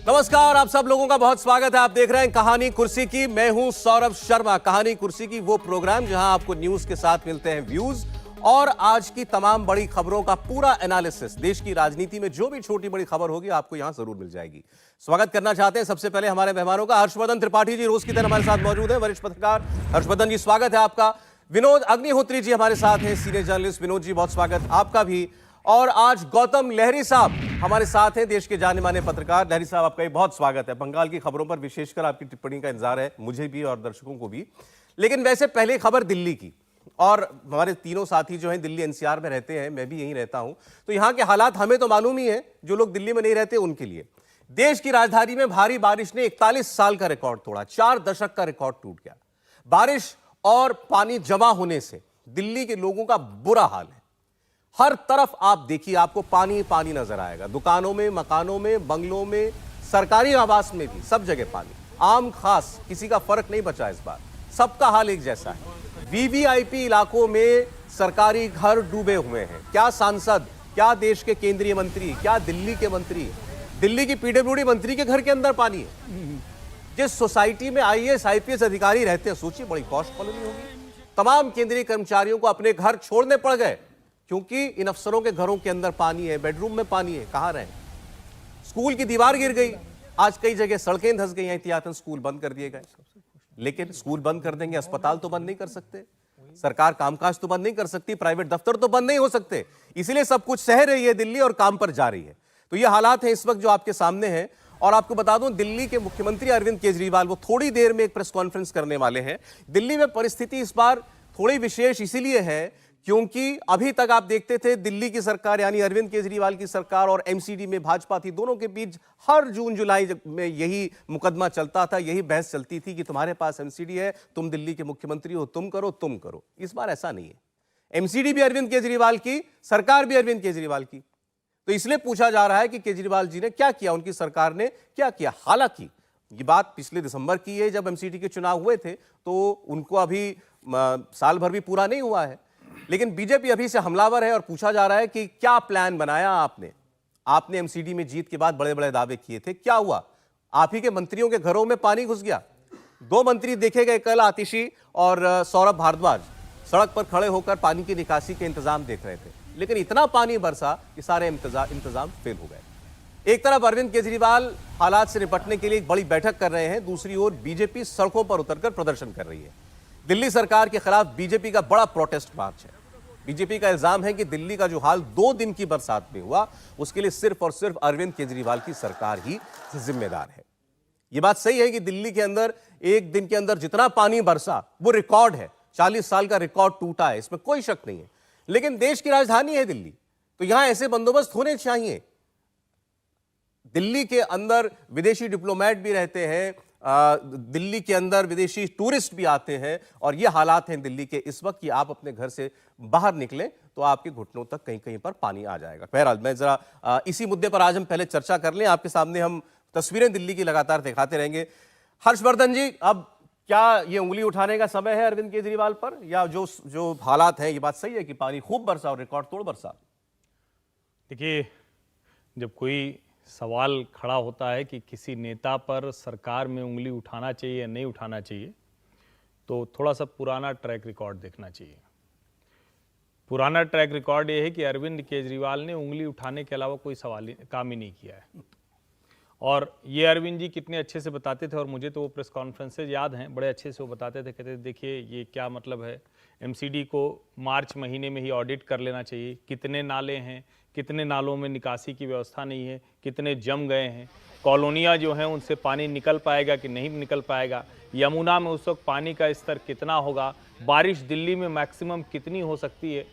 नमस्कार, आप सब लोगों का बहुत स्वागत है। आप देख रहे हैं कहानी कुर्सी की। मैं हूं सौरभ शर्मा। कहानी कुर्सी की वो प्रोग्राम जहां आपको न्यूज के साथ मिलते हैं व्यूज और आज की तमाम बड़ी खबरों का पूरा एनालिसिस। देश की राजनीति में जो भी छोटी बड़ी खबर होगी आपको यहां जरूर मिल जाएगी। स्वागत करना चाहते हैं सबसे पहले हमारे मेहमानों का। हर्षवर्धन त्रिपाठी जी रोज की तरह हमारे साथ मौजूद है, वरिष्ठ पत्रकार। हर्षवर्धन जी स्वागत है आपका। विनोद अग्निहोत्री जी हमारे साथ हैं, सीनियर जर्नलिस्ट। विनोद जी बहुत स्वागत आपका भी। और आज गौतम लहरी साहब हमारे साथ हैं, देश के जाने माने पत्रकार। लहरी साहब आपका भी बहुत स्वागत है। बंगाल की खबरों पर विशेषकर आपकी टिप्पणी का इंतजार है मुझे भी और दर्शकों को भी। लेकिन वैसे पहले खबर दिल्ली की, और हमारे तीनों साथी जो हैं दिल्ली एनसीआर में रहते हैं, मैं भी यहीं रहता हूं, तो यहां के हालात हमें तो मालूम ही है, जो लोग दिल्ली में नहीं रहते उनके लिए। देश की राजधानी में भारी बारिश ने 41 साल का रिकॉर्ड तोड़ा, 4 दशक का रिकॉर्ड टूट गया। बारिश और पानी जमा होने से दिल्ली के लोगों का बुरा हाल है। हर तरफ आप देखिए, आपको पानी पानी नजर आएगा। दुकानों में, मकानों में, बंगलों में, सरकारी आवास में भी, सब जगह पानी। आम खास किसी का फर्क नहीं बचा इस बार, सबका हाल एक जैसा है। वीवीआईपी इलाकों में सरकारी घर डूबे हुए हैं। क्या सांसद, क्या देश के केंद्रीय मंत्री, क्या दिल्ली के मंत्री, दिल्ली की पीडब्ल्यूडी मंत्री के घर के अंदर पानी है। जिस सोसाइटी में आईएएस आईपीएस अधिकारी रहते हैं, सोचिए बड़ी पॉश कॉलोनी होगी। तमाम केंद्रीय कर्मचारियों को अपने घर छोड़ने पड़ गए क्योंकि इन अफसरों के घरों के अंदर पानी है, बेडरूम में पानी है। कहां रहे? स्कूल की दीवार गिर गई, आज कई जगह सड़कें धंस गई, एहतियातन स्कूल बंद कर दिए गए। लेकिन स्कूल बंद कर देंगे, अस्पताल तो बंद नहीं कर सकते, सरकार कामकाज तो बंद नहीं कर सकती, प्राइवेट दफ्तर तो बंद नहीं हो सकते। इसलिए सब कुछ सह रही है दिल्ली और काम पर जा रही है। तो ये हालात है इस वक्त जो आपके सामने हैं। और आपको बता दूं, दिल्ली के मुख्यमंत्री अरविंद केजरीवाल वो थोड़ी देर में एक प्रेस कॉन्फ्रेंस करने वाले हैं। दिल्ली में परिस्थिति इस बार थोड़ी विशेष इसीलिए है क्योंकि अभी तक आप देखते थे दिल्ली की सरकार यानी अरविंद केजरीवाल की सरकार और एमसीडी में भाजपा थी, दोनों के बीच हर जून जुलाई में यही मुकदमा चलता था, यही बहस चलती थी कि तुम्हारे पास एमसीडी है, तुम दिल्ली के मुख्यमंत्री हो, तुम करो तुम करो। इस बार ऐसा नहीं है। एमसीडी भी अरविंद केजरीवाल की, सरकार भी अरविंद केजरीवाल की। तो इसलिए पूछा जा रहा है कि केजरीवाल जी ने क्या किया, उनकी सरकार ने क्या किया। हालांकि ये बात पिछले दिसंबर की है, जब एमसीडी के चुनाव हुए थे, तो उनको अभी साल भर भी पूरा नहीं हुआ है। लेकिन बीजेपी अभी से हमलावर है और पूछा जा रहा है कि क्या प्लान बनाया आपने एमसीडी में जीत के बाद बड़े बड़े दावे किए थे, क्या हुआ? आप ही के मंत्रियों के घरों में पानी घुस गया। 2 मंत्री देखे गए कल, आतिशी और सौरभ भारद्वाज, सड़क पर खड़े होकर पानी की निकासी के इंतजाम देख रहे थे। लेकिन इतना पानी बरसा कि सारे इंतजाम फेल हो गए। एक तरफ अरविंद केजरीवाल हालात से निपटने के लिए एक बड़ी बैठक कर रहे हैं, दूसरी ओर बीजेपी सड़कों पर उतरकर प्रदर्शन कर रही है। दिल्ली सरकार के खिलाफ बीजेपी का बड़ा प्रोटेस्ट मार्च है। बीजेपी का इल्जाम है कि दिल्ली का जो हाल 2 दिन की बरसात में हुआ, उसके लिए सिर्फ और सिर्फ अरविंद केजरीवाल की सरकार ही जिम्मेदार है। यह बात सही है कि दिल्ली के अंदर एक दिन के अंदर जितना पानी बरसा वो रिकॉर्ड है, 40 साल का रिकॉर्ड टूटा है, इसमें कोई शक नहीं है। लेकिन देश की राजधानी है दिल्ली, तो यहां ऐसे बंदोबस्त होने चाहिए। दिल्ली के अंदर विदेशी डिप्लोमेट भी रहते हैं, दिल्ली के अंदर विदेशी टूरिस्ट भी आते हैं, और ये हालात हैं दिल्ली के इस वक्त कि आप अपने घर से बाहर निकलें तो आपके घुटनों तक कहीं कहीं पर पानी आ जाएगा। बहरहाल मैं जरा इसी मुद्दे पर आज हम पहले चर्चा कर लें। आपके सामने हम तस्वीरें दिल्ली की लगातार दिखाते रहेंगे। हर्षवर्धन जी, अब क्या ये उंगली उठाने का समय है अरविंद केजरीवाल पर, या जो हालात हैं, ये बात सही है कि पानी खूब बरसा और रिकॉर्ड तोड़ बरसा? देखिए, जब कोई सवाल खड़ा होता है कि किसी नेता पर सरकार में उंगली उठाना चाहिए या नहीं उठाना चाहिए, तो थोड़ा सा पुराना ट्रैक रिकॉर्ड देखना चाहिए। पुराना ट्रैक रिकॉर्ड ये है कि अरविंद केजरीवाल ने उंगली उठाने के अलावा कोई काम ही नहीं किया है। और ये अरविंद जी कितने अच्छे से बताते थे, और मुझे तो वो प्रेस कॉन्फ्रेंसेज याद हैं, बड़े अच्छे से वो बताते थे। कहते थे देखिए ये क्या मतलब है, एमसीडी को मार्च महीने में ही ऑडिट कर लेना चाहिए, कितने नाले हैं, कितने नालों में निकासी की व्यवस्था नहीं है, कितने जम गए हैं, कॉलोनियाँ जो हैं उनसे पानी निकल पाएगा कि नहीं निकल पाएगा, यमुना में उस वक्त पानी का स्तर कितना होगा, बारिश दिल्ली में मैक्सिमम कितनी हो सकती है।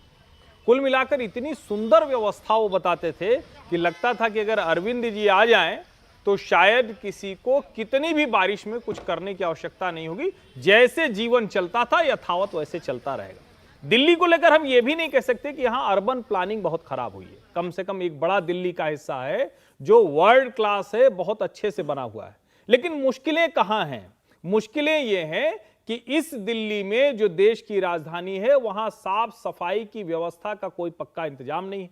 कुल मिलाकर इतनी सुंदर व्यवस्था वो बताते थे कि लगता था कि अगर अरविंद जी आ जाएं तो शायद किसी को कितनी भी बारिश में कुछ करने की आवश्यकता नहीं होगी, जैसे जीवन चलता था यथावत वैसे चलता रहेगा। दिल्ली को लेकर हम ये भी नहीं कह सकते कि यहाँ अर्बन प्लानिंग बहुत खराब हुई है। कम से कम एक बड़ा दिल्ली का हिस्सा है जो वर्ल्ड क्लास है, बहुत अच्छे से बना हुआ है। लेकिन मुश्किलें कहाँ हैं? मुश्किलें ये हैं कि इस दिल्ली में जो देश की राजधानी है, वहां साफ सफाई की व्यवस्था का कोई पक्का इंतजाम नहीं है।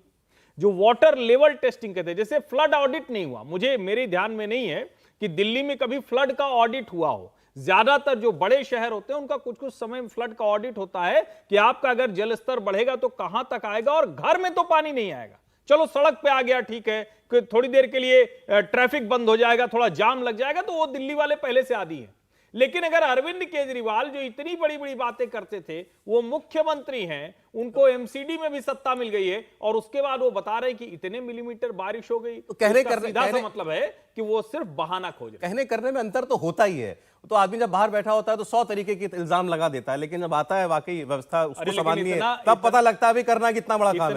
जो वाटर लेवल टेस्टिंग कहते हैं, जैसे फ्लड ऑडिट नहीं हुआ, मुझे मेरे ध्यान में नहीं है कि दिल्ली में कभी फ्लड का ऑडिट हुआ हो। ज्यादातर जो बड़े शहर होते हैं उनका कुछ कुछ समय फ्लड का ऑडिट होता है कि आपका अगर जल स्तर बढ़ेगा तो कहां तक आएगा, और घर में तो पानी नहीं आएगा। चलो सड़क पे आ गया, ठीक है, कि थोड़ी देर के लिए ट्रैफिक बंद हो जाएगा, थोड़ा जाम लग जाएगा, तो वो दिल्ली वाले पहले से आदी हैं। लेकिन अगर अरविंद केजरीवाल जो इतनी बड़ी बड़ी बातें करते थे, वो मुख्यमंत्री हैं, उनको एमसीडी में भी सत्ता मिल गई है, और उसके बाद वो बता रहे हैं कि इतने मिलीमीटर बारिश हो गई, तो कहने इसका करने सीधा सा कहने मतलब है कि वो सिर्फ बहाना खोज रहे हैं। कहने करने में अंतर तो होता ही है। तो आदमी जब बाहर बैठा होता है तो 100 तरीके के इल्जाम लगा देता है, लेकिन जब आता है वाकई व्यवस्था उसको लेकिन संभालनी है, इतना- तब पता लगता है भी करना कितना बड़ा काम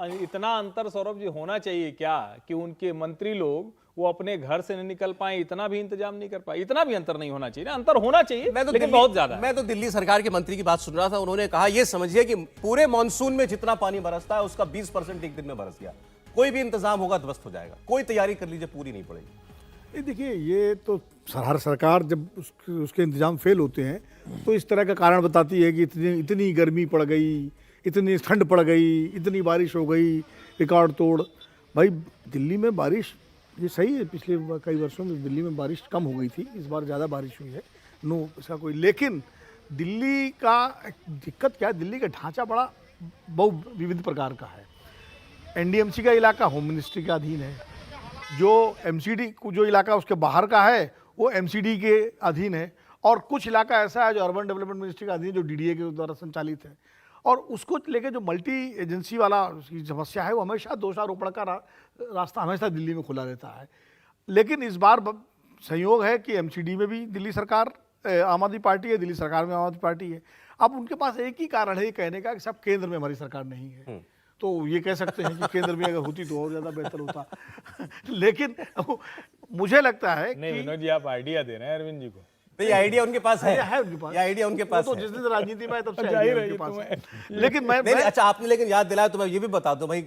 है। इतना अंतर सौरभ जी होना चाहिए क्या कि उनके मंत्री लोग वो अपने घर से नहीं निकल पाए, इतना भी इंतजाम नहीं कर पाए। इतना भी अंतर नहीं होना चाहिए ना, अंतर होना चाहिए लेकिन बहुत ज्यादा है। मैं तो दिल्ली सरकार के मंत्री की बात सुन रहा था, उन्होंने कहा ये समझिए कि पूरे मानसून में जितना पानी बरसता है उसका 20% एक दिन में बरस गया। कोई भी इंतजाम होगा ध्वस्त हो जाएगा, कोई तैयारी कर लीजिए पूरी नहीं पड़ेगी। देखिए, ये तो हर सरकार जब उसके इंतजाम फेल होते हैं तो इस तरह का कारण बताती है कि इतनी गर्मी पड़ गई, इतनी ठंड पड़ गई, इतनी बारिश हो गई, रिकॉर्ड तोड़। भाई दिल्ली में बारिश ये सही है, पिछले कई वर्षों में दिल्ली में बारिश कम हो गई थी, इस बार ज़्यादा बारिश हुई है, नो इसका कोई। लेकिन दिल्ली का दिक्कत क्या है, दिल्ली का ढांचा बड़ा बहु विविध प्रकार का है। एनडीएमसी का इलाका होम मिनिस्ट्री के अधीन है, जो एमसीडी जो इलाका उसके बाहर का है वो एमसीडी के अधीन है, और कुछ इलाका ऐसा है जो अर्बन डेवलपमेंट मिनिस्ट्री का अधीन, जो डीडीए के द्वारा संचालित है। और उसको लेके जो मल्टी एजेंसी वाला समस्या है, वो हमेशा दोषारोपण का रास्ता हमेशा दिल्ली में खुला रहता है। लेकिन इस बार संयोग है कि एमसीडी में भी दिल्ली सरकार आम आदमी पार्टी है, दिल्ली सरकार में आम आदमी पार्टी है। अब उनके पास एक ही कारण है ये कहने का कि सब केंद्र में हमारी सरकार नहीं है, तो ये कह सकते हैं कि केंद्र में अगर होती तो और ज़्यादा बेहतर होता। लेकिन मुझे लगता है नहीं कि विनोद जी, आप आइडिया दे रहे हैं अरविंद जी को। ये आइडिया उनके पास है, उनके पास, ये आइडिया उनके पास तो है। जिस दिन राजनीति में है तब से जाहिर आइडिया है, उनके ये पास तो है। लेकिन मैं नहीं, अच्छा आपने लेकिन याद दिलाया तो मैं ये भी बता दूं भाई,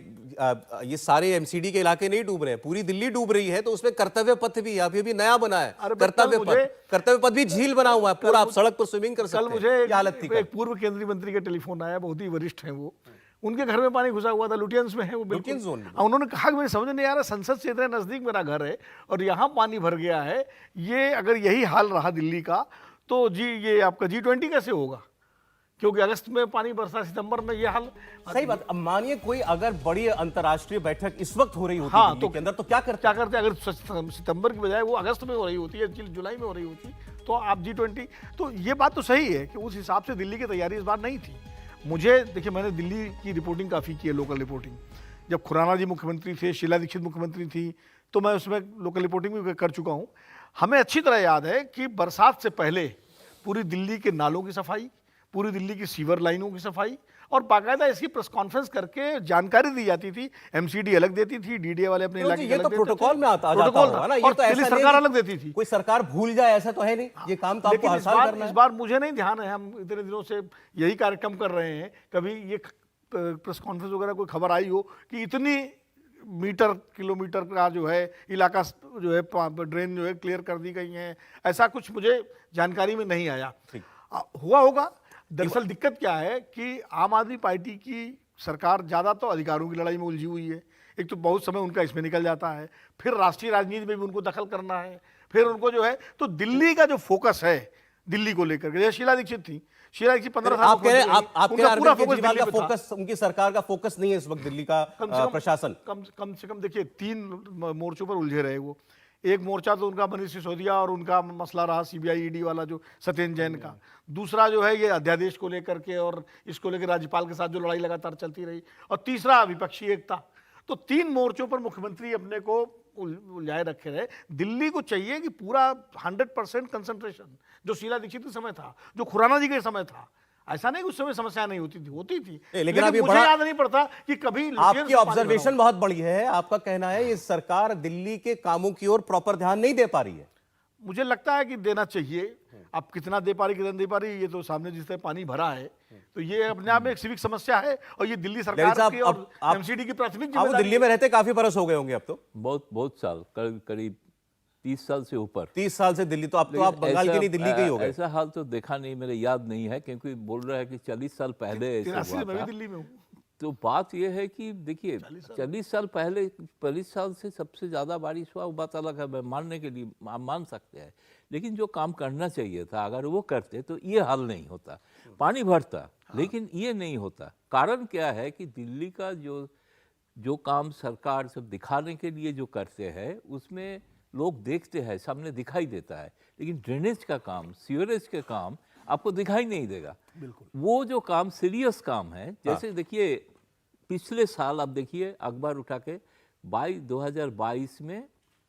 ये सारे एमसीडी के इलाके नहीं डूब रहे हैं, पूरी दिल्ली डूब रही है। तो उसमें कर्तव्य पथ भी अभी भी नया बना है, अरे कर्तव्य पथ भी झील बना हुआ है पूरा, आप सड़क पर स्विमिंग कर सकते कल हैं। मुझे क्या हालत थी एक पूर्व केंद्रीय मंत्री का टेलीफोन आया, बहुत ही वरिष्ठ हैं वो, उनके घर में पानी घुसा हुआ था, लुटियंस में है वो, बिल्कुल लुटियंस जोन में। उन्होंने कहा कि मुझे समझ नहीं आ रहा, संसद से इतने नजदीक मेरा घर है और यहाँ पानी भर गया है, ये अगर यही हाल रहा दिल्ली का तो जी ये आपका G20 कैसे होगा, क्योंकि अगस्त में पानी बरसा, सितंबर में ये हाल। सही बात। अब मानिए कोई अगर बड़ी अंतर्राष्ट्रीय बैठक इस वक्त हो रही होती हाँ, दिल्ली के अंदर, तो क्या करते अगर सितंबर की बजाय वो अगस्त में हो रही होती है, जुलाई में हो रही होती, तो आप G20, तो ये बात तो सही है कि उस हिसाब से दिल्ली की तैयारी इस बार नहीं थी। मुझे देखिए, मैंने दिल्ली की रिपोर्टिंग काफ़ी की है, लोकल रिपोर्टिंग। जब खुराना जी मुख्यमंत्री थे, शीला दीक्षित मुख्यमंत्री थी, तो मैं उसमें लोकल रिपोर्टिंग भी कर चुका हूँ। हमें अच्छी तरह याद है कि बरसात से पहले पूरी दिल्ली के नालों की सफाई, पूरी दिल्ली की सीवर लाइनों की सफाई, और बाकायदा इसकी प्रेस कॉन्फ्रेंस करके जानकारी दी जाती थी। एमसीडी अलग देती थी, डीडीए वाले अपने इलाके ये तो प्रोटोकॉल में आता जाता होगा ना, ये तो ऐसा सरकार अलग देती थी। कोई सरकार भूल जाए ऐसा तो है नहीं, ये काम तो आपको हर साल करना है। इस बार मुझे नहीं ध्यान है, हम इतने दिनों से यही कार्यक्रम कर रहे हैं, कभी ये प्रेस कॉन्फ्रेंस वगैरह कोई खबर आई हो कि इतनी मीटर किलोमीटर का जो है इलाका जो है ड्रेन जो है क्लियर कर दी गई है, ऐसा कुछ मुझे जानकारी में नहीं आया। हुआ होगा। दरअसल दिक्कत क्या है कि आम आदमी पार्टी की सरकार ज़्यादा तो अधिकारों की लड़ाई में उलझी हुई है। एक तो बहुत समय उनका इसमें निकल जाता है, फिर राष्ट्रीय राजनीति में भी उनको दखल करना है, फिर उनको जो है, तो दिल्ली का जो फोकस है दिल्ली को लेकर के, जैसे शीला दीक्षित थी, शीला दीक्षित 15 साल आप कह रहे हैं उनका पूरा फोकस केजरीवाल दिल्ली का पे था। फोकस, उनकी सरकार का फोकस नहीं है इस वक्त दिल्ली का प्रशासन। कम से कम देखिए 3 मोर्चों पर उलझे रहे वो। एक मोर्चा तो उनका मनीष सिसोदिया और उनका मसला रहा सीबीआई ईडी वाला जो सत्येंद्र जैन का। दूसरा जो है ये अध्यादेश को लेकर के और इसको लेकर राज्यपाल के साथ जो लड़ाई लगातार चलती रही, और तीसरा विपक्षी एकता। तो 3 मोर्चों पर मुख्यमंत्री अपने को उलझाए रखे रहे। दिल्ली को चाहिए कि पूरा 100% कंसंट्रेशन, जो शीला दीक्षित के समय था, जो खुराना जी के समय था, ऐसा नहीं उस समय समस्या नहीं होती थी। लेकिन अब ये मुझे याद नहीं पड़ता कि कभी आपकी ऑब्जर्वेशन बहुत बड़ी है। आपका कहना है ये सरकार दिल्ली के कामों की ओर प्रॉपर ध्यान नहीं दे पा रही है। मुझे लगता है कि देना चाहिए। अब कितना दे पा रही, कितना दे पा रही, ये तो सामने जिस तरह पानी भरा है, तो ये अपने आप में एक सिविक समस्या है, और ये दिल्ली सरकार की और एमसीडी की प्राथमिक जिम्मेदारी है। दिल्ली में रहते काफी बरस हो गए होंगे अब तो, बहुत साल, करीब 30 साल से ऊपर। 30 साल से दिल्ली, तो अब तो आप बंगाल के नहीं दिल्ली के ही हो गए। ऐसा हाल तो देखा नहीं, मेरे याद नहीं है, क्योंकि बोल रहा है कि 40 साल पहले ऐसा हुआ मैं भी था। दिल्ली में हूँ। तो बात यह है कि देखिए 40 साल पहले 40 साल से सबसे ज़्यादा बारिश हुआ, वो बात अलग है, मैं मानने के लिए आप मान सकते हैं, लेकिन जो काम करना चाहिए था अगर वो करते तो ये हाल नहीं होता, पानी भरता, लेकिन ये नहीं होता। कारण क्या है कि दिल्ली का जो काम सरकार सब दिखाने के लिए जो करते हैं उसमें लोग देखते हैं, सामने दिखाई देता है, लेकिन ड्रेनेज का काम, सीवरेज का काम आपको दिखाई नहीं देगा। बिल्कुल। वो जो काम सीरियस काम है, जैसे देखिए पिछले साल आप देखिए अखबार उठा के 2022 में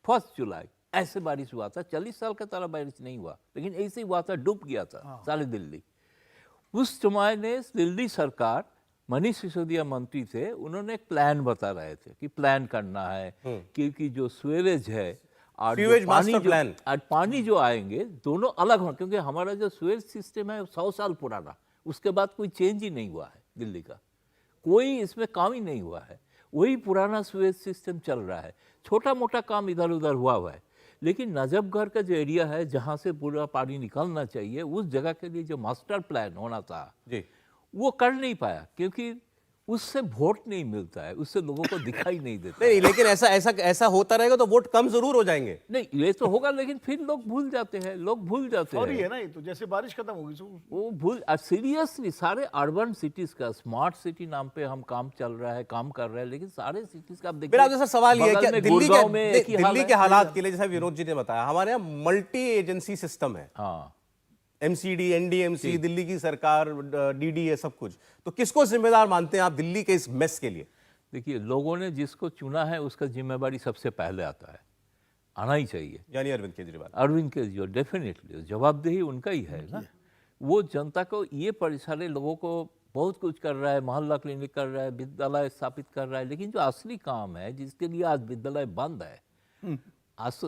1 जुलाई ऐसे बारिश हुआ था, 40 साल का तरह बारिश नहीं हुआ, लेकिन ऐसे ही हुआ था, डूब गया था सारी दिल्ली। उस समय ने दिल्ली सरकार, मनीष सिसोदिया मंत्री थे, उन्होंने एक प्लान बता रहे थे कि प्लान करना है क्योंकि जो स्वेरेज है और सीवेज मास्टर प्लान, और पानी जो आएंगे दोनों अलग हों, क्योंकि हमारा जो स्वेज सिस्टम है 100 साल पुराना, उसके बाद कोई चेंज ही नहीं हुआ है दिल्ली का, कोई इसमें काम ही नहीं हुआ है, वही पुराना स्वेज सिस्टम चल रहा है। छोटा मोटा काम इधर उधर हुआ है, लेकिन नजफगढ़ का जो एरिया है जहाँ से पूरा पानी निकलना चाहिए, उस जगह के लिए जो मास्टर प्लान होना था जी, वो कर नहीं पाया, क्योंकि उससे वोट नहीं मिलता है, उससे लोगों को दिखाई नहीं देता। नहीं, लेकिन ऐसा होता रहेगा तो वोट कम जरूर हो जाएंगे। नहीं, ये तो होगा, लेकिन फिर लोग भूल जाते हैं, और ये ना, ये तो जैसे बारिश खत्म होगी वो भूल। सीरियसली सारे अर्बन सिटीज का स्मार्ट सिटी नाम पे हम काम चल रहा है, काम कर रहे हैं, लेकिन सारे सिटीज का आप देखिए। मेरा जैसा सवाल ये है कि दिल्ली के हालात है। के लिए, जैसा विनोद जी ने बताया, हमारे यहाँ मल्टी एजेंसी सिस्टम है, हाँ, एमसीडी, एनडीएमसी, दिल्ली की सरकार, डीडी है, सब कुछ। तो किसको जिम्मेदार मानते हैं आप दिल्ली के इस मेस के लिए? देखिए लोगों ने जिसको चुना है उसका जिम्मेवारी सबसे पहले आता है, आना ही चाहिए, यानी अरविंद केजरीवाल। अरविंद केजरीवाल, डेफिनेटली जवाबदेही उनका ही है ना। वो जनता को ये सारे लोगों को बहुत कुछ कर रहा है, मोहल्ला क्लिनिक कर रहा है, विद्यालय स्थापित कर रहा है, लेकिन जो असली काम है जिसके लिए आज विद्यालय बंद है, आज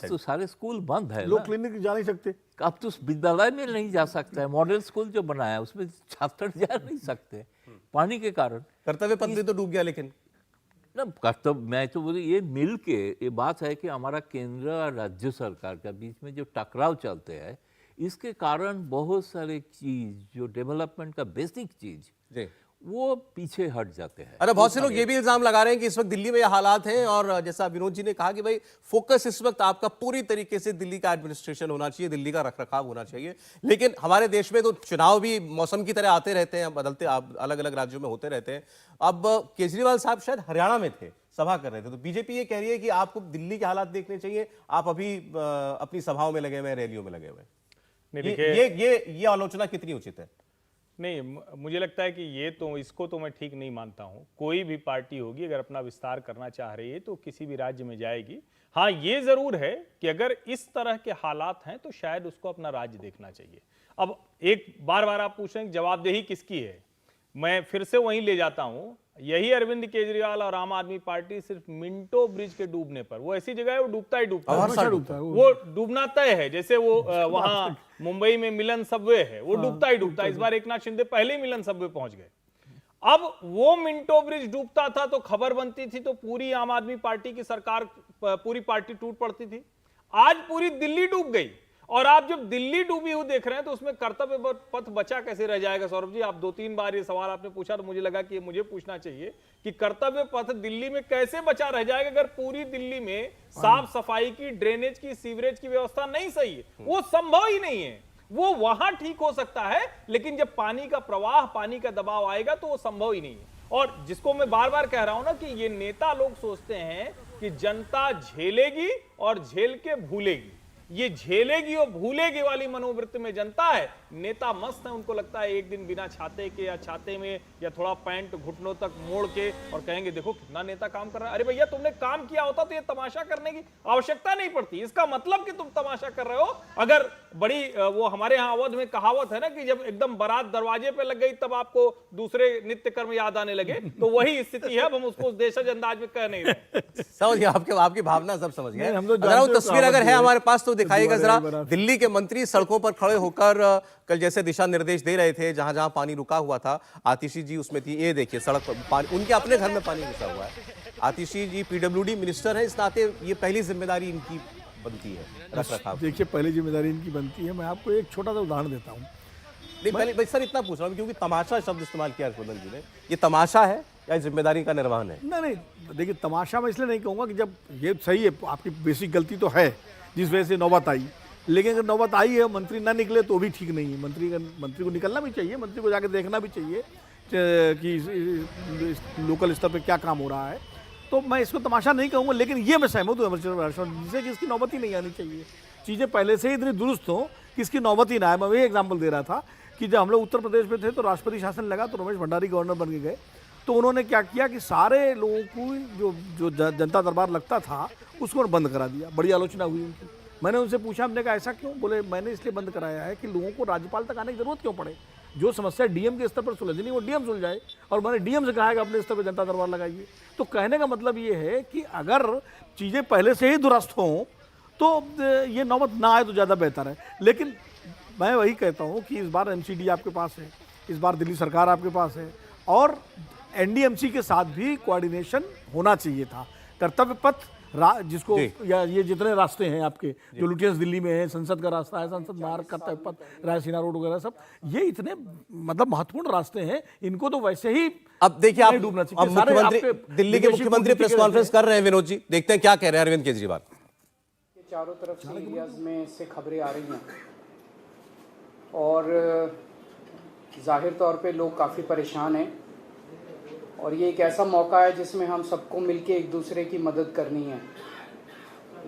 तो सारे स्कूल बंद है, लोग क्लिनिक जा नहीं सकते, अब तो विद्यालय में नहीं जा सकता है, मॉडल स्कूल जो बनाया है उसमें छात्र जा नहीं सकते पानी के कारण। कर्तव्य पथ भी तो डूब गया, लेकिन ना कर्तव्य, मैं तो बोले ये मिल के, ये बात है कि हमारा केंद्र और राज्य सरकार के बीच में जो टकराव चलते हैं, इसके कारण बहुत सारे चीज जो डेवलपमेंट का बेसिक चीज जी, वो पीछे हट जाते हैं। अरे बहुत से लोग ये भी इल्जाम लगा रहे हैं कि इस वक्त दिल्ली में ये हालात हैं, और जैसा विनोद जी ने कहा कि भाई फोकस इस वक्त आपका पूरी तरीके से दिल्ली का एडमिनिस्ट्रेशन होना चाहिए, दिल्ली का रखरखाव होना चाहिए। लेकिन हमारे देश में तो चुनाव भी मौसम की तरह आते रहते हैं, बदलते, अलग अलग राज्यों में होते रहते हैं। अब केजरीवाल साहब शायद हरियाणा में थे, सभा कर रहे थे, तो बीजेपी ये कह रही है कि आपको दिल्ली के हालात देखने चाहिए, आप अभी अपनी सभाओं में लगे हुए हैं, रैलियों में लगे हुए हैं। ये आलोचना कितनी उचित है? नहीं, मुझे लगता है कि इसको तो मैं ठीक नहीं मानता हूं। कोई भी पार्टी होगी अगर अपना विस्तार करना चाह रही है तो किसी भी राज्य में जाएगी। हाँ, ये जरूर है कि अगर इस तरह के हालात हैं तो शायद उसको अपना राज्य देखना चाहिए। अब एक बार आप पूछ रहे हैं जवाबदेही किसकी है, मैं फिर से वहीं ले जाता हूं। यही अरविंद केजरीवाल और आम आदमी पार्टी सिर्फ मिंटो ब्रिज के डूबने पर, वो ऐसी जगह है वो डूबता ही डूबता है, वो डूबना तय है। जैसे वो वहां मुंबई में मिलन सबवे है, वो डूबता ही डूबता है। इस बार एकनाथ शिंदे पहले ही मिलन सबवे पहुंच गए। अब वो मिंटो ब्रिज डूबता था तो खबर बनती थी, तो पूरी आम आदमी पार्टी की सरकार, पूरी पार्टी टूट पड़ती थी। आज पूरी दिल्ली डूब गई, और आप जब दिल्ली डूबी हुई देख रहे हैं तो उसमें कर्तव्य पथ बचा कैसे रह जाएगा? सौरभ जी, आप 2-3 बार ये सवाल आपने पूछा तो मुझे लगा कि ये मुझे पूछना चाहिए कि कर्तव्य पथ दिल्ली में कैसे बचा रह जाएगा अगर पूरी दिल्ली में साफ सफाई की, ड्रेनेज की, सीवरेज की व्यवस्था नहीं सही है? वो संभव ही नहीं है। वो वहां ठीक हो सकता है, लेकिन जब पानी का प्रवाह, पानी का दबाव आएगा तो वो संभव ही नहीं है। और जिसको मैं बार बार कह रहा हूं ना कि ये नेता लोग सोचते हैं कि जनता झेलेगी और झेल के भूलेगी। ये झेलेगी और भूलेगी वाली मनोवृत्ति में जनता है। नेता मस्त है, उनको लगता है एक दिन बिना छाते के या छाते में या थोड़ा पैंट घुटनों तक मोड़ के और कहेंगे देखो कितना नेता काम कर रहा है। अरे भैया, तुमने काम किया होता तो ये तमाशा करने की आवश्यकता नहीं पड़ती। इसका मतलब कि तुम तमाशा कर रहे हो। अगर बड़ी वो हमारे यहाँ अवध में कहावत है ना कि जब एकदम बारात दरवाजे पे लग गई तब आपको दूसरे नित्य कर्म याद आने लगे, तो वही स्थिति है। अब हम उसको देशज अंदाज में कह नहीं रहे। समझ गए, आपकी भावना सब समझ गए। तस्वीर अगर है हमारे पास तो दिखाइएगा जरा। दिल्ली के मंत्री सड़कों पर खड़े होकर कल जैसे दिशा निर्देश दे रहे थे, जहां जहां पानी रुका हुआ था। आतिशी जी उसमें थी, ये देखिए सड़क पर पानी, उनके अपने घर में पानी घुसा हुआ है। आतिशी जी पीडब्ल्यूडी मिनिस्टर है, इस नाते ये पहली जिम्मेदारी इनकी बनती है रखरखाव। देखिए, पहली जिम्मेदारी इनकी बनती है। मैं आपको एक छोटा सा उदाहरण देता हूँ। नहीं, पहले भाई सर इतना पूछ रहा हूँ क्योंकि तमाशा शब्द इस्तेमाल किया हर्षवर्धन जी ने, ये तमाशा है या जिम्मेदारी का निर्वहन है? नहीं, देखिए तमाशा मैं इसलिए नहीं कहूँगा कि जब ये सही है, आपकी बेसिक गलती तो है जिस वजह से नौबत आई, लेकिन अगर नौबत आई है मंत्री ना निकले तो भी ठीक नहीं है। मंत्री को निकलना भी चाहिए, मंत्री को जाकर देखना भी चाहिए कि लोकल स्तर पर क्या काम हो रहा है। तो मैं इसको तमाशा नहीं कहूँगा, लेकिन ये मैं सहमत हूँ हर्षवर्धन जी से कि इसकी नौबत ही नहीं आनी चाहिए। चीज़ें पहले से ही इतनी दुरुस्त हों कि इसकी नौबत ही ना आए। मैं वही एग्जाम्पल दे रहा था कि जब हम लोग उत्तर प्रदेश में थे तो राष्ट्रपति शासन लगा तो रमेश भंडारी गवर्नर बन के गए, तो उन्होंने क्या किया कि सारे लोगों को जो जनता दरबार लगता था उसको बंद करा दिया। बड़ी आलोचना हुई उनकी। मैंने उनसे पूछा, हमने कहा ऐसा क्यों? बोले मैंने इसलिए बंद कराया है कि लोगों को राज्यपाल तक आने की जरूरत क्यों पड़े, जो समस्या डीएम के स्तर पर सुलझनी वो डीएम सुलझाए। और मैंने डीएम से कहा है कि अपने स्तर पर जनता दरबार लगाइए। तो कहने का मतलब ये है कि अगर चीज़ें पहले से ही दुरुस्त हों तो ये नौबत ना आए तो ज़्यादा बेहतर है। लेकिन मैं वही कहता हूँ कि इस बार एमसीडी आपके पास है, इस बार दिल्ली सरकार आपके पास है, और एनडीएमसी के साथ भी कोऑर्डिनेशन होना चाहिए था। कर्तव्य पथ जिसको या ये जितने रास्ते हैं आपके जो लुटियंस दिल्ली में है, संसद का रास्ता है, संसद मार्ग, कर्तव्य पथ, रायसीना रोड वगैरह सब, ये इतने मतलब महत्वपूर्ण रास्ते हैं, इनको तो वैसे ही अब देखिए आप डूबना अब मुख्यमंत्री, दिल्ली के मुख्यमंत्री प्रेस कॉन्फ्रेंस कर रहे हैं विनोद जी, देखते हैं क्या कह रहे हैं अरविंद केजरीवाल। चारों तरफ से एरियाज में से खबरें आ रही हैं और जाहिर तौर पे लोग काफ़ी परेशान हैं, और ये एक ऐसा मौका है जिसमें हम सबको मिलके एक दूसरे की मदद करनी है।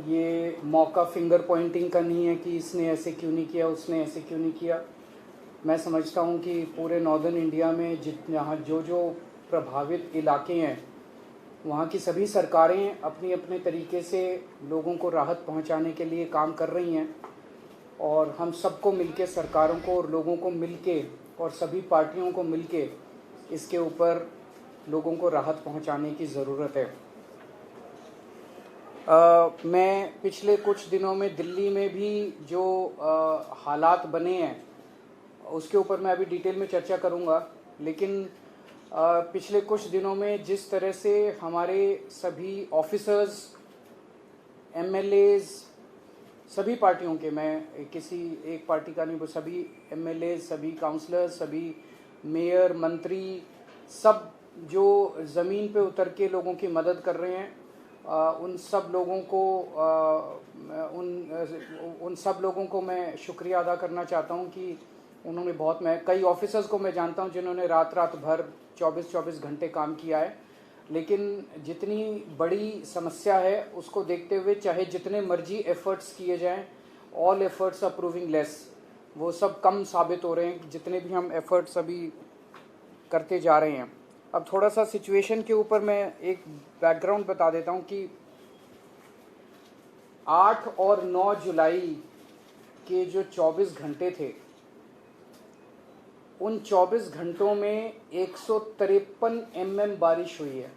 ये मौका फिंगर पॉइंटिंग का नहीं है कि इसने ऐसे क्यों नहीं किया, उसने ऐसे क्यों नहीं किया। मैं समझता हूँ कि पूरे नॉर्दर्न इंडिया में जहाँ जो प्रभावित इलाके हैं वहाँ की सभी सरकारें अपनी अपने तरीके से लोगों को राहत पहुँचाने के लिए काम कर रही हैं, और हम सबको मिलके, सरकारों को और लोगों को मिलके और सभी पार्टियों को मिलके इसके ऊपर लोगों को राहत पहुंचाने की ज़रूरत है। मैं पिछले कुछ दिनों में दिल्ली में भी जो हालात बने हैं उसके ऊपर मैं अभी डिटेल में चर्चा करूंगा, लेकिन पिछले कुछ दिनों में जिस तरह से हमारे सभी ऑफिसर्स, एमएलएज, सभी पार्टियों के, मैं किसी एक पार्टी का नहीं, सभी एमएलए, सभी काउंसलर्स, सभी मेयर, मंत्री, सब जो ज़मीन पे उतर के लोगों की मदद कर रहे हैं, उन सब लोगों को मैं शुक्रिया अदा करना चाहता हूं कि उन्होंने मैं कई ऑफिसर्स को मैं जानता हूं जिन्होंने रात भर 24-24 घंटे काम किया है, लेकिन जितनी बड़ी समस्या है उसको देखते हुए चाहे जितने मर्जी एफर्ट्स किए जाएं, all efforts are proving less, वो सब कम साबित हो रहे हैं जितने भी हम एफर्ट्स अभी करते जा रहे हैं। अब थोड़ा सा सिचुएशन के ऊपर मैं एक बैकग्राउंड बता देता हूं कि 8 और 9 जुलाई के जो 24 घंटे थे, उन 24 घंटों में 153 mm बारिश हुई है,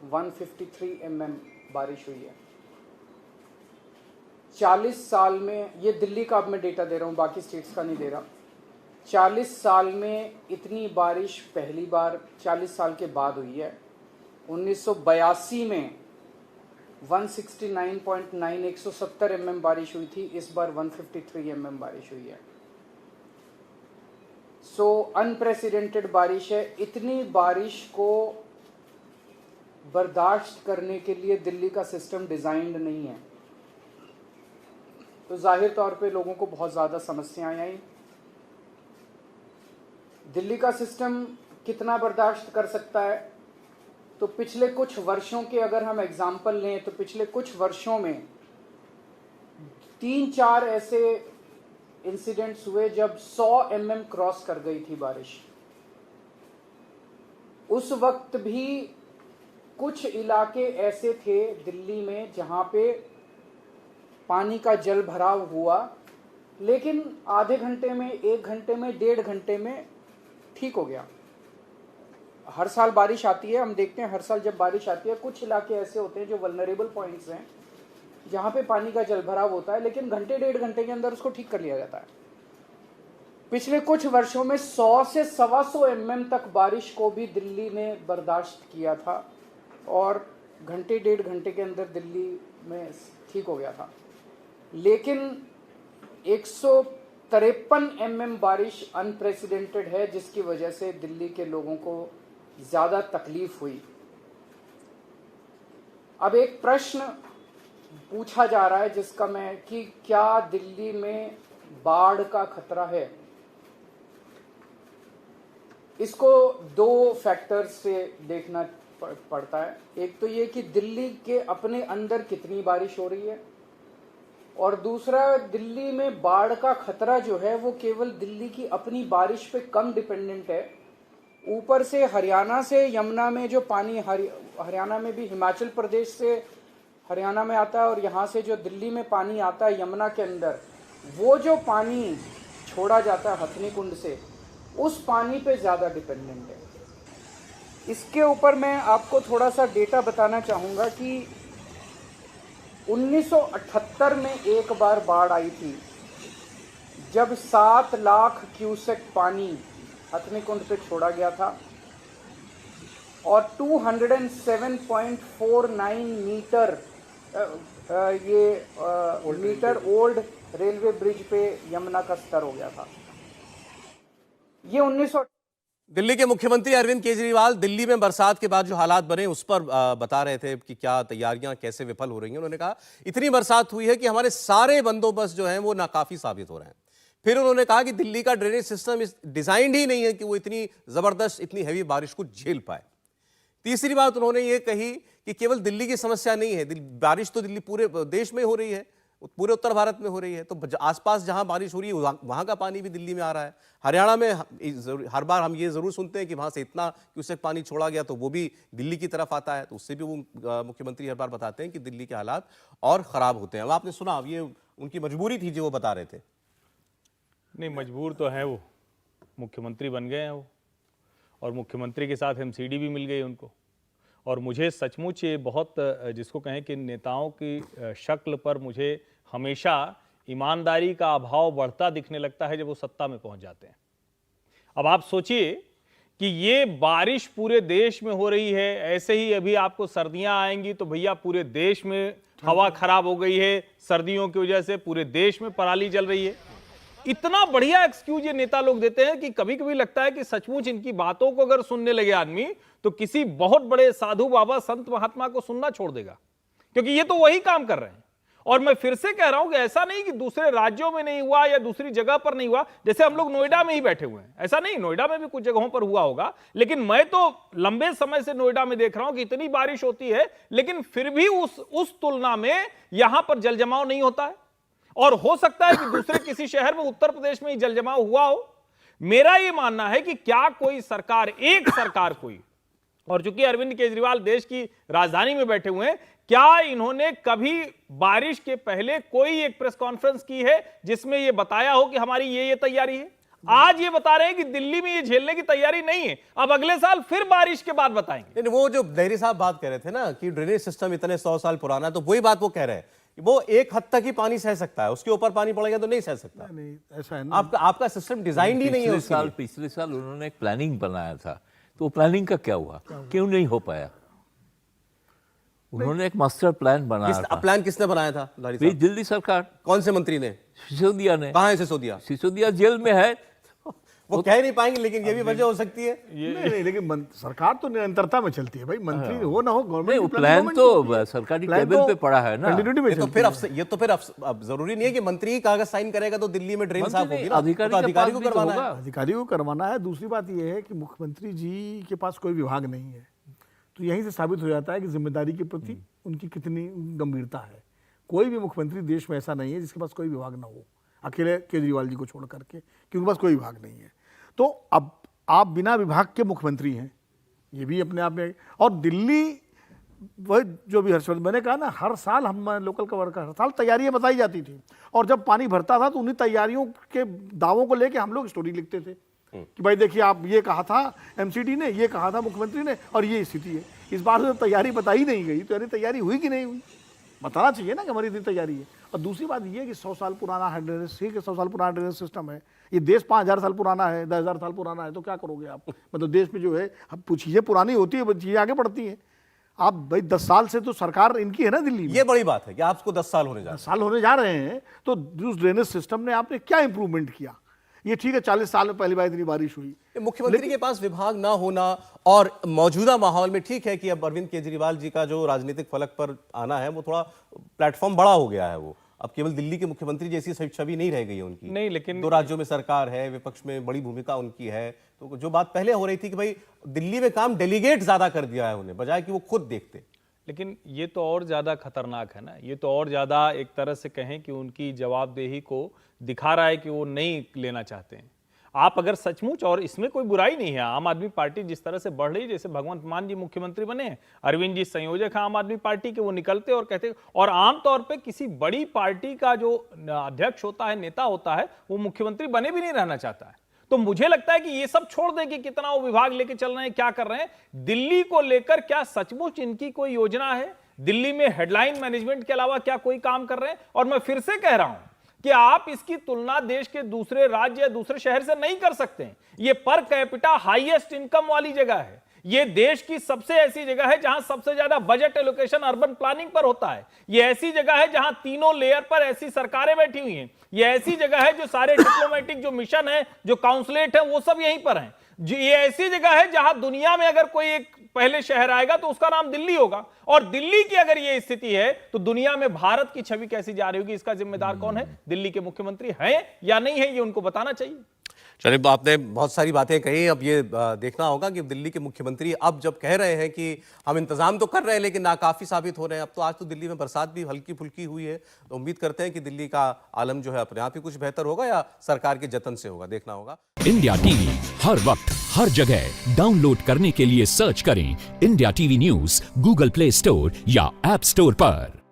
153 mm बारिश हुई है। 40 साल में, ये दिल्ली का अब मैं डेटा दे रहा हूँ, बाकी स्टेट्स का नहीं दे रहा, 40 साल में इतनी बारिश पहली बार 40 साल के बाद हुई है। 1982 में 169.9 170 mm बारिश हुई थी, इस बार 153 mm बारिश हुई है। सो अनप्रेसिडेंटेड बारिश है। इतनी बारिश को बर्दाश्त करने के लिए दिल्ली का सिस्टम डिजाइंड नहीं है, तो जाहिर तौर पे लोगों को बहुत ज़्यादा समस्याएं आई। दिल्ली का सिस्टम कितना बर्दाश्त कर सकता है, तो पिछले कुछ वर्षों के अगर हम एग्जाम्पल लें तो पिछले कुछ वर्षों में 3-4 ऐसे इंसिडेंट्स हुए जब 100 mm क्रॉस कर गई थी बारिश। उस वक्त भी कुछ इलाके ऐसे थे दिल्ली में जहां पे पानी का जल भराव हुआ, लेकिन आधे घंटे में, 1 घंटे में, 1.5 घंटे में ठीक हो गया। हर साल बारिश आती है, हम देखते हैं हर साल जब बारिश आती है कुछ इलाके ऐसे होते हैं जो वल्नरेबल पॉइंट्स हैं जहां पे पानी का जलभराव होता है, लेकिन घंटे 1.5 घंटे के अंदर उसको ठीक कर लिया जाता है। पिछले कुछ वर्षों में 100 से 125 mm तक बारिश को भी दिल्ली ने बर्दाश्त किया था और घंटे 1.5 घंटे के अंदर दिल्ली में ठीक हो गया था। लेकिन 53 mm बारिश अनप्रेसिडेंटेड है, जिसकी वजह से दिल्ली के लोगों को ज्यादा तकलीफ हुई। अब एक प्रश्न पूछा जा रहा है जिसका मैं कि क्या दिल्ली में बाढ़ का खतरा है। इसको दो फैक्टर्स से देखना पड़ता है। एक तो ये कि दिल्ली के अपने अंदर कितनी बारिश हो रही है, और दूसरा दिल्ली में बाढ़ का खतरा जो है वो केवल दिल्ली की अपनी बारिश पे कम डिपेंडेंट है। ऊपर से हरियाणा से यमुना में जो पानी हरियाणा में भी हिमाचल प्रदेश से हरियाणा में आता है, और यहाँ से जो दिल्ली में पानी आता है यमुना के अंदर, वो जो पानी छोड़ा जाता है हथनी कुंड से, उस पानी पे ज़्यादा डिपेंडेंट है। इसके ऊपर मैं आपको थोड़ा सा डेटा बताना चाहूँगा कि 1978 में एक बार बाढ़ आई थी, जब 7 लाख क्यूसेक पानी हथनी कुंड पे छोड़ा गया था, और 207.49 metre metre old railway bridge पे यमुना का स्तर हो गया था। ये 1900 दिल्ली के मुख्यमंत्री अरविंद केजरीवाल दिल्ली में बरसात के बाद जो हालात बने उस पर बता रहे थे कि क्या तैयारियां कैसे विफल हो रही हैं। उन्होंने कहा इतनी बरसात हुई है कि हमारे सारे बंदोबस्त जो हैं वो नाकाफी साबित हो रहे हैं। फिर उन्होंने कहा कि दिल्ली का ड्रेनेज सिस्टम डिजाइंड ही नहीं है कि वो इतनी जबरदस्त इतनी हैवी बारिश को झेल पाए। तीसरी बात उन्होंने ये कही कि केवल दिल्ली की समस्या नहीं है, बारिश तो दिल्ली पूरे देश में हो रही है, पूरे उत्तर भारत में हो रही है, तो आसपास जहां बारिश हो रही है वहां का पानी भी दिल्ली में आ रहा है। हरियाणा में हर बार हम ये जरूर सुनते हैं कि वहां से इतना क्यूसेक पानी छोड़ा गया तो वो भी दिल्ली की तरफ आता है, तो उससे भी वो मुख्यमंत्री हर बार बताते हैं कि दिल्ली के हालात और खराब होते हैं। अब आपने सुना, अब ये उनकी मजबूरी थी जो वो बता रहे थे। नहीं, मजबूर तो है वो, मुख्यमंत्री बन गए हैं वो, और मुख्यमंत्री के साथ एमसीडी भी मिल गई उनको। और मुझे सचमुच ये बहुत, जिसको कहें कि नेताओं की शक्ल पर मुझे हमेशा ईमानदारी का अभाव बढ़ता दिखने लगता है जब वो सत्ता में पहुंच जाते हैं। अब आप सोचिए कि ये बारिश पूरे देश में हो रही है, ऐसे ही अभी आपको सर्दियां आएंगी तो भैया पूरे देश में हवा खराब हो गई है, सर्दियों की वजह से पूरे देश में पराली जल रही है। इतना बढ़िया एक्सक्यूज ये नेता लोग देते हैं कि कभी कभी लगता है कि सचमुच इनकी बातों को अगर सुनने लगे आदमी तो किसी बहुत बड़े साधु बाबा संत महात्मा को सुनना छोड़ देगा, क्योंकि ये तो वही काम कर रहे हैं। और मैं फिर से कह रहा हूं कि ऐसा नहीं कि दूसरे राज्यों में नहीं हुआ या दूसरी जगह पर नहीं हुआ, जैसे हम लोग नोएडा में ही बैठे हुए हैं, ऐसा नहीं, नोएडा में भी कुछ जगहों पर हुआ होगा, लेकिन मैं तो लंबे समय से नोएडा में देख रहा हूं कि इतनी बारिश होती है लेकिन फिर भी उस तुलना में यहां पर जल जमाव नहीं होता है। और हो सकता है कि दूसरे किसी शहर में, उत्तर प्रदेश में ही जल जमाव हुआ हो। मेरा यह मानना है कि क्या कोई सरकार, एक सरकार कोई, और चूंकि अरविंद केजरीवाल देश की राजधानी में बैठे हुए हैं, क्या इन्होंने कभी बारिश के पहले कोई एक प्रेस कॉन्फ्रेंस की है जिसमें यह बताया हो कि हमारी ये तैयारी है? आज ये बता रहे हैं कि दिल्ली में ये झेलने की तैयारी नहीं है, अब अगले साल फिर बारिश के बाद बताएंगे। वो जो देहरी साहब बात कर रहे थे ना कि ड्रेनेज सिस्टम इतने 100 साल पुराना, तो वही बात वो कह रहे हैं, वो एक हद तक ही पानी सह सकता है, उसके ऊपर पानी पड़ेगा तो नहीं सह सकता। नहीं, ऐसा है ना, आपका सिस्टम डिजाइन ही नहीं है उसके लिए। पिछले साल उन्होंने एक प्लानिंग बनाया था, तो प्लानिंग का क्या हुआ? क्यों नहीं हो पाया? उन्होंने एक मास्टर प्लान बनाया था। प्लान किसने बनाया था? दिल्ली सरकार। कौन से मंत्री ने? सिसोदिया ने। कहाँ है सिसोदिया? सिसोदिया जेल में है, वो कह नहीं पाएंगे, लेकिन ये भी वजह हो सकती है। नहीं, लेकिन सरकार तो निरंतरता में चलती है भाई, मंत्री हो ना हो, गवर्नमेंट प्लान तो सरकारी टेबल पे पड़ा है ना। ये तो फिर अब जरूरी नहीं है कि मंत्री ही कागज साइन करेगा तो दिल्ली में ड्रेन साफ होगी ना, अधिकारी को करवाना है। अधिकारी को करवाना है। दूसरी बात यह है कि मुख्यमंत्री जी के पास कोई विभाग नहीं है, तो यहीं से साबित हो जाता है कि जिम्मेदारी के प्रति उनकी कितनी गंभीरता है। कोई भी मुख्यमंत्री देश में ऐसा नहीं है जिसके पास कोई विभाग ना हो, अकेले केजरीवाल जी को छोड़ करके, कि उनके पास कोई विभाग नहीं है। तो अब आप बिना विभाग के मुख्यमंत्री हैं, ये भी अपने आप में। और दिल्ली, वह जो भी हर्षवर्धन, मैंने कहा ना, हर साल हम लोकल कवर का हर साल तैयारियां बताई जाती थी, और जब पानी भरता था तो उन्हीं तैयारियों के दावों को लेके हम लोग स्टोरी लिखते थे कि भाई देखिए, आप ये कहा था एमसीडी ने, ये कहा था मुख्यमंत्री ने, और ये स्थिति है। इस बार तो तैयारी बताई नहीं गई, तो यानी तैयारी हुई कि नहीं हुई, बताना चाहिए ना कि हमारी इतनी तैयारी है। और दूसरी बात ये है कि 100 साल पुराना है ड्रेनेज, 100 साल पुराना ड्रेनेज सिस्टम है, ये देश 5000 साल पुराना है, 10,000 साल पुराना है, तो क्या करोगे आप? मतलब देश में जो है, अब चीज़ें पुरानी होती है, चीज़ें आगे बढ़ती हैं। आप भाई 10 साल से तो सरकार इनकी है ना दिल्ली में, ये बड़ी बात है कि आपको 10 साल होने जा रहे 10 साल होने जा रहे हैं, तो उस ड्रेनेज सिस्टम ने आपने क्या इंप्रूवमेंट किया? ये ठीक है 40 साल में पहली बार इतनी बारिश हुई, हैं। मुख्यमंत्री के पास विभाग ना होना और मौजूदा माहौल में ठीक है कि अब अरविंद केजरीवाल जी का जो राजनीतिक फलक पर आना है वो थोड़ा प्लेटफॉर्म बड़ा हो गया है, वो अब केवल दिल्ली के मुख्यमंत्री जैसी छवि नहीं रह गई है उनकी। नहीं, लेकिन 2 राज्यों में सरकार है, विपक्ष में बड़ी भूमिका उनकी है, तो जो बात पहले हो रही थी कि भाई दिल्ली में काम डेलीगेट ज्यादा कर दिया है उन्हें, बजाय कि वो खुद देखते। लेकिन ये तो और ज़्यादा खतरनाक है ना, ये तो और ज़्यादा एक तरह से कहें कि उनकी जवाबदेही को दिखा रहा है कि वो नहीं लेना चाहते हैं। आप अगर सचमुच, और इसमें कोई बुराई नहीं है, आम आदमी पार्टी जिस तरह से बढ़ रही, जैसे भगवंत मान जी मुख्यमंत्री बने हैं, अरविंद जी संयोजक हैं आम आदमी पार्टी के, वो निकलते और कहते, और आमतौर पे किसी बड़ी पार्टी का जो अध्यक्ष होता है, नेता होता है, वो मुख्यमंत्री बने भी नहीं रहना चाहता है। तो मुझे लगता है कि ये सब छोड़ दें कि कितना वो विभाग लेके चल रहे हैं, क्या कर रहे हैं। दिल्ली को लेकर क्या सचमुच इनकी कोई योजना है? दिल्ली में हेडलाइन मैनेजमेंट के अलावा क्या कोई काम कर रहे हैं? और मैं फिर से कह रहा हूं कि आप इसकी तुलना देश के दूसरे राज्य या दूसरे शहर से नहीं कर सकते। ये पर कैपिटा हाईएस्ट इनकम वाली जगह है, ये देश की सबसे ऐसी जगह है जहां सबसे ज्यादा बजट एलोकेशन अर्बन प्लानिंग पर होता है, ये ऐसी जगह है जहां तीनों लेयर पर ऐसी सरकारें बैठी हुई हैं, ये ऐसी जगह है जो सारे डिप्लोमेटिक जो मिशन है, जो काउंसलेट है, वो सब यहीं पर हैं। ये ऐसी जगह है जहां दुनिया में अगर कोई एक पहले शहर आएगा तो उसका नाम दिल्ली होगा, और दिल्ली की अगर ये स्थिति है तो दुनिया में भारत की छवि कैसी जा रही होगी? इसका जिम्मेदार कौन है? दिल्ली के मुख्यमंत्री हैं या नहीं है, ये उनको बताना चाहिए। चलिए, आपने बहुत सारी बातें कही, अब ये देखना होगा कि दिल्ली के मुख्यमंत्री अब जब कह रहे हैं कि हम इंतजाम तो कर रहे हैं लेकिन नाकाफी साबित हो रहे हैं। अब तो आज तो दिल्ली में बरसात भी हल्की फुल्की हुई है, तो उम्मीद करते हैं कि दिल्ली का आलम जो है अपने आप ही कुछ बेहतर होगा या सरकार के जतन से होगा, देखना होगा। इंडिया टीवी हर वक्त हर जगह डाउनलोड करने के लिए सर्च करें India TV news Google play store या ऐप स्टोर पर।